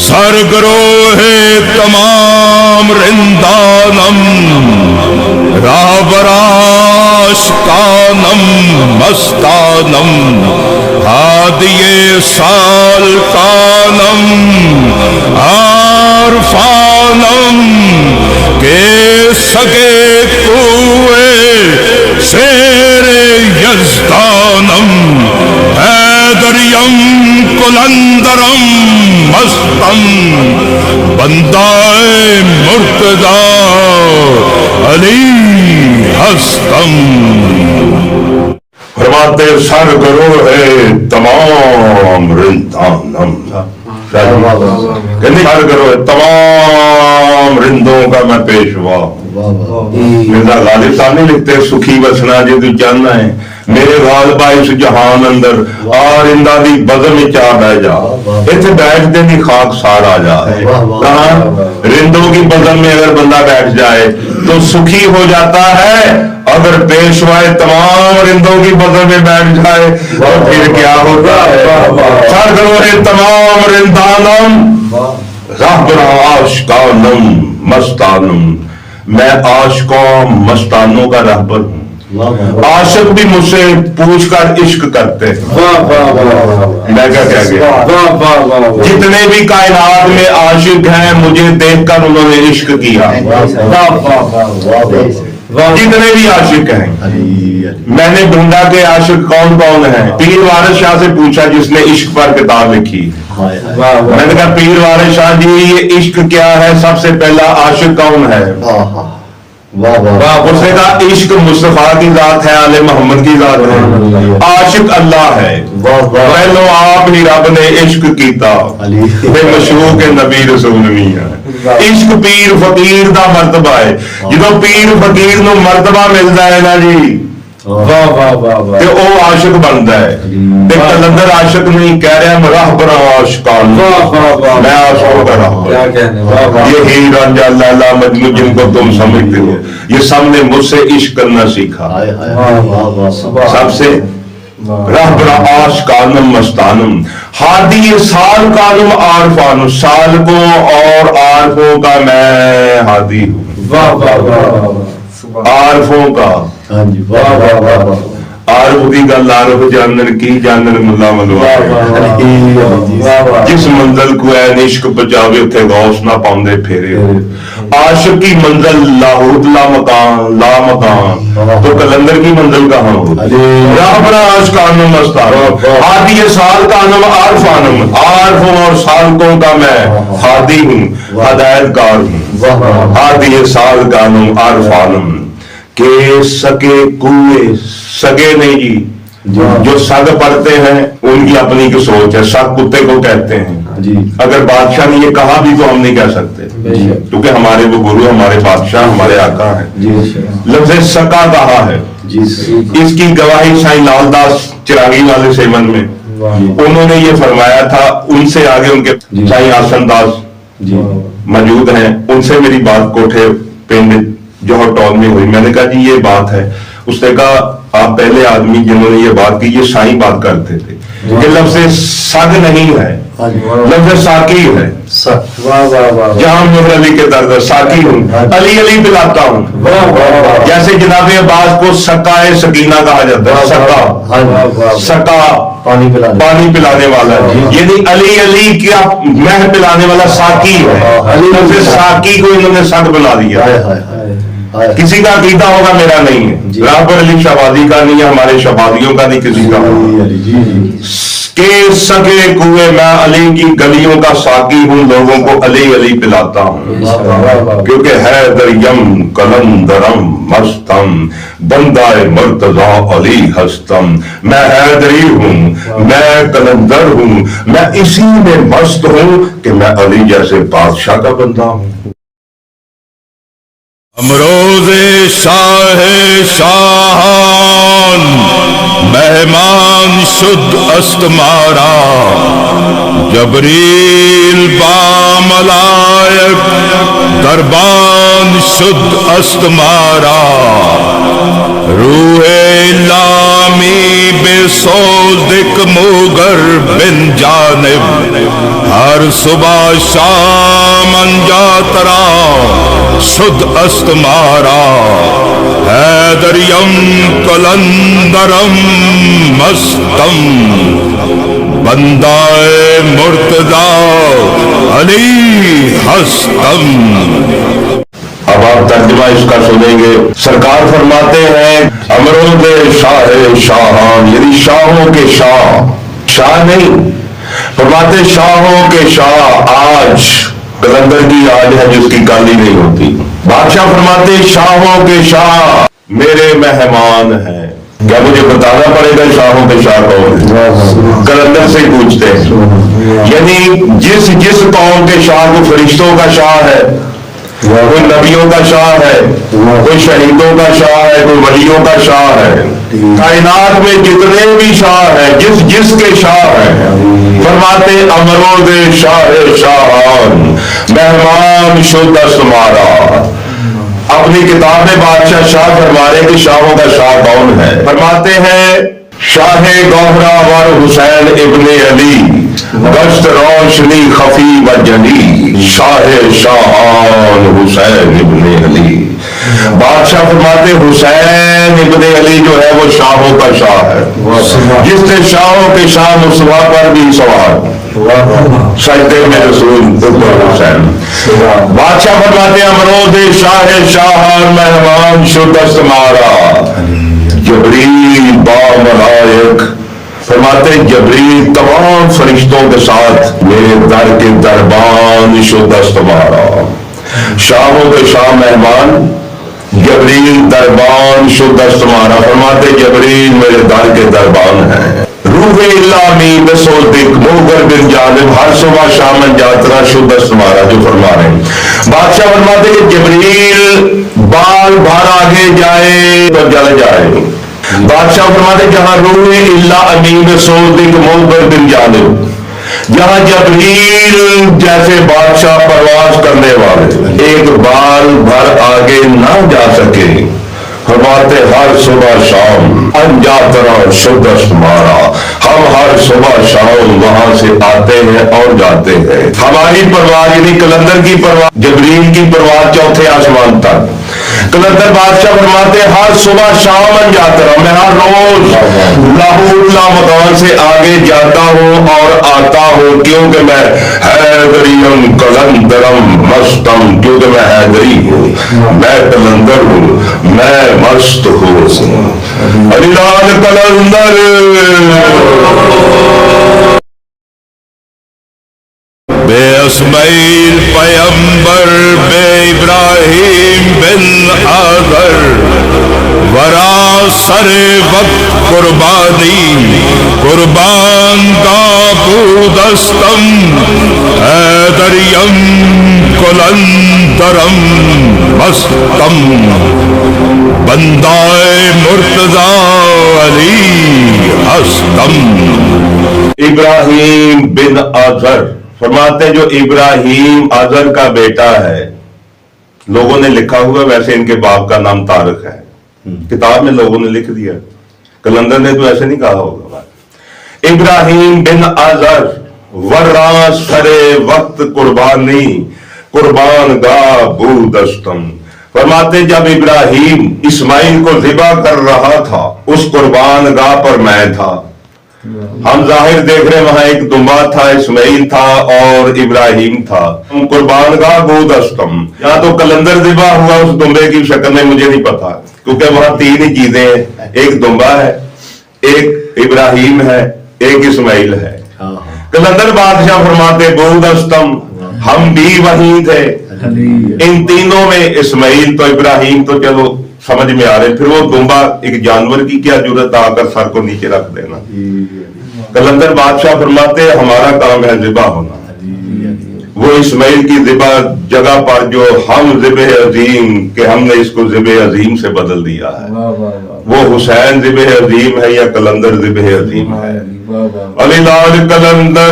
سرگروہ تمام رندانم راہبراش کانم مستانم ہادی سال کانم عارفانم کے سگے کوئے شیر یزدانم حیدریم کلندرم مستم بندائے مرتضی علی ہستم. فرماتے سر گروہ ہے تمام رندانم، کہتے سر گروہ ہے تمام رندوں کا میں پیشوا. مرزا غالب صاحب نہیں لکھتے سکھی بسنا جی تو جاننا ہے میرے غالبہ اس جہان اندر آرندہ دی بزم چاہ بہ جا. اتنے بیٹھ دے دی خاک سارا جا ہے. کہاں رندوں کی بزم میں اگر بندہ بیٹھ جائے تو سکھی ہو جاتا ہے، اگر پیشوائے تمام رندوں کی بزم میں بیٹھ جائے تو پھر کیا ہوتا ہے. سر گروہ تمام رندانم راہبر عاشقانم مستانم، میں عاشقوں مستانوں کا رہبر ہوں. عاشق بھی مجھ سے پوچھ کر عشق کرتے ہیں. میں کیا کہہ گیا، جتنے بھی کائنات میں عاشق ہیں مجھے دیکھ کر انہوں نے عشق کیا. جتنے بھی عاشق ہیں میں نے ڈھونڈا کہ عاشق کون کون ہیں. پیر وارث شاہ سے پوچھا جس نے عشق پر کتاب لکھی. میں نے کہا پیر وارث شاہ جی یہ عشق کیا ہے، سب سے پہلا عاشق کون ہے؟ اس نے کہا عشق مصطفیٰ کی ذات ہے، آل محمد کی ذات ہے. عاشق اللہ ہے، پہلو آپ ہی رب نے عشق کیتا بے مشروق نبی رسول میاں. عشق پیر فقیر دا مرتبہ ہے. جدو پیر فقیر نو مرتبہ ملتا ہے نا جی تے او عاشق بنتا ہے. تے کلندر عاشق نہیں کہہ رہا میں راہبر عاشقان، میں عاشقوں کا راہبر. یہ ہی رانجھا لیلا مجنوں جن کو تم سمجھتے ہو یہ سب نے مجھ سے عشق کرنا سیکھا. سب سے راہبر عاشقانم مستانم ہادی سال کانم عارفانم، سالکوں اور عارفوں کا میں ہادی ہوں. عارفوں کا عارف کی گل عارف جانن کی جانن ملا ملوا. جس منزل کو اے عشق پہنچاوے اتنے غوث نہ پاؤندے پھیرے. عاشق کی منزل لاہوت لا مکان لا مکان تو کلندر کی منزل کہاں ہو. راہبر عاشقانم مستانم ہادی سال کانم عارفانم، عارفوں اور سالکوں کا میں ہادی ہوں ہدایت کار ہوں. ہادی سال کانم عارفانم کہ سگے کوئے سگے نہیں جی جو سگ پڑھتے ہیں ان کی اپنی کی سوچ ہے. سگ کتے کو کہتے ہیں. اگر بادشاہ نے یہ کہا بھی تو ہم نہیں کہہ سکتے کیونکہ ہمارے وہ گرو ہمارے بادشاہ ہمارے آقا ہیں. لفظ سکا کہا ہے. اس کی گواہی سائیں لال داس چراغی والے سیمن میں انہوں نے یہ فرمایا تھا. ان سے آگے ان کے سائیں آسن داس موجود ہیں، ان سے میری بات کوٹھے پنڈ جوہر ٹاؤن میں ہوئی. میں نے کہا جی یہ بات ہے. اس نے کہا آپ پہلے آدمی جنہوں نے یہ بات کی یہ سائیں بات کرتے تھے. یہ لفظ سگ نہیں ہے، لفظ ساکی ہے. جہاں نور علی کے درد ساکی ہوں، علی علی پلاتا ہوں. جیسے جناب عباس کو سکائے سکینہ کہا جاتا ہے. سکا پانی پلانے والا، یعنی علی علی کیا مہ پلانے والا ساکی ہے. لفظ ساکی کو انہوں نے سگ بنا دیا. کسی کا عقیدہ ہوگا میرا نہیں ہے. راہبر علی شہبازی کا نہیں ہے، ہمارے شہبازیوں کا نہیں کسی کا. کہ سگے کوئے میں علی کی گلیوں کا ساقی ہوں، لوگوں کو علی علی پلاتا ہوں. کیونکہ حیدریم کلندرم مستم بندائے مرتضی علی ہستم. میں حیدری ہوں، میں کلندر ہوں، میں اسی میں مست ہوں کہ میں علی جیسے بادشاہ کا بندہ ہوں. امروز شاہ شاہان مہمان شد است مارا، جبریل با ملائک دربان شد است مارا. روح اللہ الامی بے سوزک موگر بن جانب ہر صبح شام انجاترا شد استمارا حیدریم کلندرم مستم بندائے مرتضی علی ہستم۔ اب آپ ترجمہ اس کا سنیں گے۔ سرکار فرماتے ہیں امرود شاہ شاہان، یعنی شاہوں کے شاہ، شاہ نہیں، فرماتے شاہوں کے شاہ آج، کلندر کی آج ہے جس کی کالی نہیں ہوتی۔ بادشاہ فرماتے شاہوں کے شاہ میرے مہمان ہیں۔ کیا مجھے بتانا پڑے گا شاہوں کے شاہ کون؟ کلندر سے پوچھتے ہیں، یعنی جس قوم کے شاہ کو فرشتوں کا شاہ ہے، کوئی نبیوں کا شاہ ہے، کوئی شہیدوں کا شاہ ہے، کوئی ولیوں کا شاہ ہے، کائنات میں جتنے بھی شاہ ہیں جس کے شاہ ہیں، فرماتے امرود شاہ شاہان مہمان شد تمہارا۔ اپنی کتاب میں بادشاہ شاہ فرما رہے کہ شاہوں کا شاہ کون ہے؟ فرماتے ہیں شاہ گوہرا ور حسین ابن علی گشت روشنی خفی و جلی شاہ شاہان حسین ابن علی۔ بادشاہ فرماتے حسین ابن علی جو ہے وہ شاہوں کا شاہ ہے، جس نے شاہوں کے شاہ مصطفیٰ پر بھی سوار سجدے میں رسول حسین۔ بادشاہ فرماتے امرود شاہ شاہان مہمان شد تمہارا جبریل با ملائک، فرماتے جبریل تمام فرشتوں کے ساتھ میرے در کے دربان شد تمہارا۔ شاہوں کے شاہ مہمان، جبریل دربان شد تمہارا، فرماتے جبریل میرے در کے دربان ہیں۔ روح الامی بسودک موگر بن جانب ہر صبح شام جاترا شد تمہارا، جو فرما رہے ہیں بادشاہ فرماتے کہ جبریل بال بھر آگے جائے تو جل جائے۔ بادشاہ فرماتے جہاں روح الامی بسودک موگر بن جانب، جہاں جبریل جیسے بادشاہ پرواز کرنے والے ایک بال بھر آگے نہ جا سکے، فرماتے ہر صبح شام انجاترا شد تمہارا، ہم ہر صبح شام وہاں سے آتے ہیں اور جاتے ہیں۔ ہماری پرواز یعنی کلندر کی پرواز، جبریل کی پرواز چوتھے آسمان تک۔ کلندر بادشاہ فرماتے ہر صبح شام انجاترا، میں ہر روز لاہور مکان سے آگے جاتا ہوں اور آتا ہوں، کیونکہ میں حیدریم کلندرم مستم، کیونکہ میں حیدری ہوں، میں کلندر ہوں، میں مست ہوں۔ علی لال کلندر بے اسماعیل پیمبر بے ابراہیم بن آذر ورا سر وقت قربانی قربان کا بودستم حیدریم کلندرم مستم بندائے مرتضی علی ہستم۔ ابراہیم بن آذر فرماتے جو ابراہیم آذر کا بیٹا ہے، لوگوں نے لکھا ہوا ویسے ان کے باپ کا نام طارق ہے، کتاب میں لوگوں نے لکھ دیا، کلندر نے تو ایسے نہیں کہا ہوگا۔ ابراہیم بن آذر ورا سر وقت قربانی قربان گاہ بودستم، فرماتے جب ابراہیم اسماعیل کو ذبح کر رہا تھا اس قربان گاہ پر میں تھا۔ ہم ظاہر دیکھ رہے وہاں ایک دمبا تھا، اسماعیل تھا اور ابراہیم تھا۔ قربان گاہ بودستم، یہاں تو کلندر ذبح ہوا اس دمبے کی شکل میں مجھے نہیں پتا، کیونکہ وہاں تین ہی چیزیں ہیں، ایک دمبا ہے، ایک ابراہیم ہے، ایک اسماعیل ہے۔ کلندر بادشاہ فرماتے بودستم، ہم بھی وہیں تھے۔ ان تینوں میں اسماعیل تو ابراہیم تو چلو سمجھ میں آ رہے، پھر وہ دمبا ایک جانور کی کیا ضرورت آ کر سر کو نیچے رکھ دینا۔ کلندر بادشاہ فرماتے ہمارا کام ہے ذبح ہونا، وہ اسماعیل کی ذبح جگہ پر جو ہم ذبح عظیم کہ ہم نے اس کو ذبح عظیم سے بدل دیا ہے، وہ حسین ذبح عظیم ہے یا کلندر ذبح عظیم ہے؟ علی لال کلندر